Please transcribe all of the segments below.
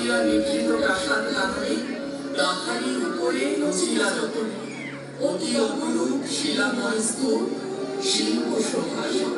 কাটিয়া নিভৃত প্রাসাদ কাননে তাহারি উপরে ছিলা যতনে অতি অপরূপ শিলাময় স্তূপ শিল্প শোভাসন।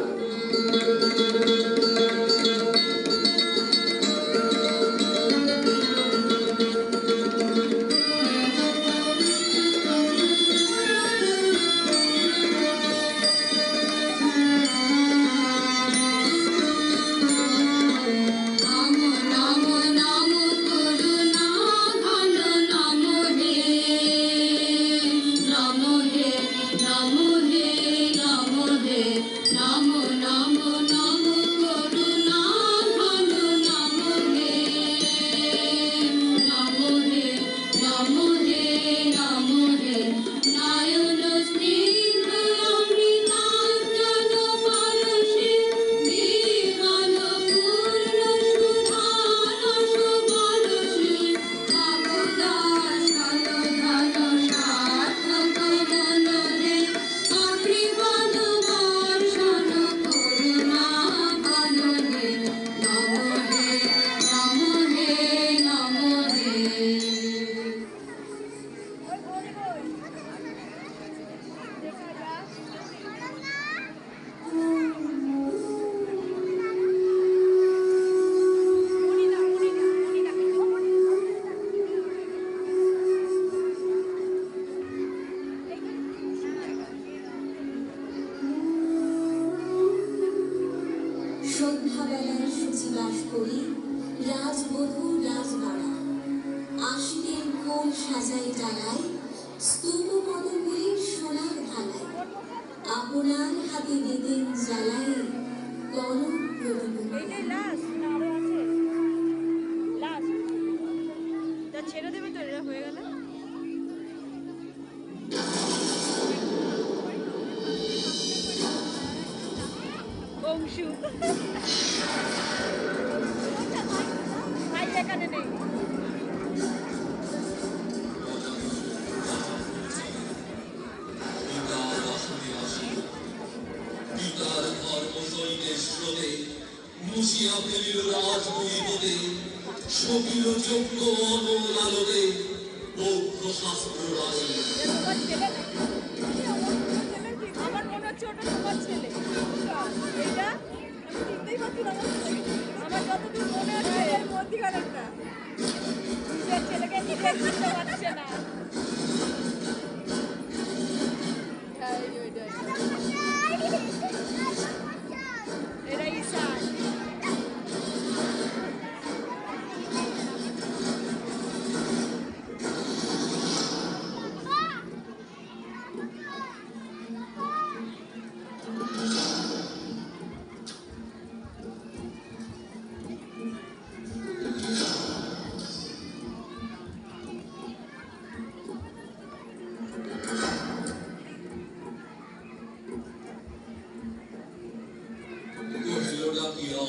সন্ধ্যাবেলায় শুচিবাস করি রাজবধূ রাজবাড়া আশিকের কোল সাজাই ডালায় স্তূপ পদগুলি সোনার থালায় আপনার হাতে দিতেন জ্বালায় গরম প্রদীপ। ছেড়ে দেবে তো এরা হয়ে গেল। অংশু ভাই এখানে নেই। পিতার ধর্ম সৈন্যের স্রোতে মুছিয়া ফেলিল রাজবৈভবে সকিল যজ্ঞ অনল আলোতে বৌদ্ধ শাস্ত্র রাজি। আমার মনে হচ্ছে ওটা তোমার ছেলে। এটা চিনতেই পারছি না। আমার যতদূর মনে হচ্ছে এর মধ্যিখানে একটা নিজের ছেলেকে নিজে চিনতে পারছে না। এটা ঈশান।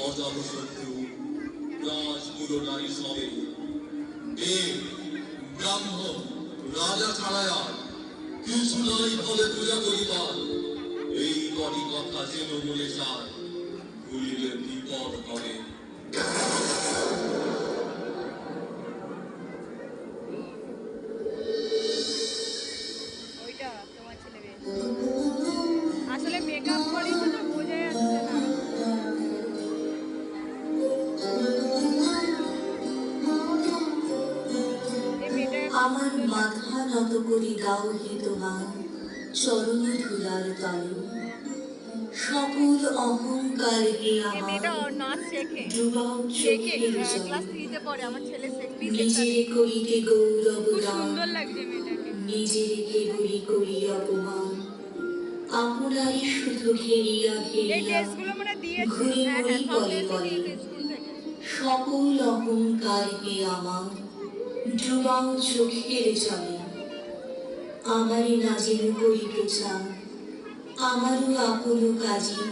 অজাত শত্রু রাজগুলো নারী সবে দেব ব্রাহ্মণ রাজা ছাড়ায়া কিছু নাই ফলে পূজা করিবার এই কটি কথা যেন মনে চায় ভুলিলে বিপদ হবে। ওইটা তোমার ছেলে আসলে মেকআপ করেছে তো বোঝা যাচ্ছে না। আমার মাথা নত করি দাও হে তোমার চরণ ধুলার তলে সকল অহংকার হে আমার ডুবাও চোখের নিজেরে করিতে গৌরব দান নিজেরে কেবলি করি অপমান আপনারই শুধু ঘেরিয়া ঘেরিয়া ঘুরে ঘুরে বলে বলে সকল অহংকার হে আমার ডুবাও চোখের জলে আমারই না যেন করিতে চান আমারও আপন কাজে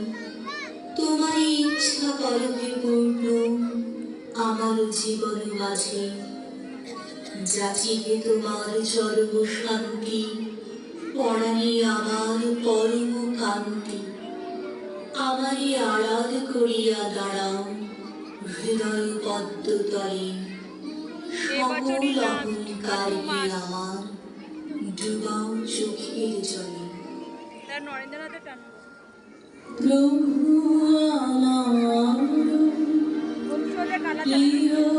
তোমারই ইচ্ছা করো হে পূর্ণ আমারও জীবন মাঝে যাচিবে তোমার চরম শান্তি পরাণে আমার পরম কান্তি আমারই আড়াল করিয়া দাঁড়াও হৃদয় পদ্মতলে সকল অহংকার আমার ডুবাও চোখের জলে। তার নরেন্দ্রনাথের টান প্রভু আমার সোজা কালা প্রিয়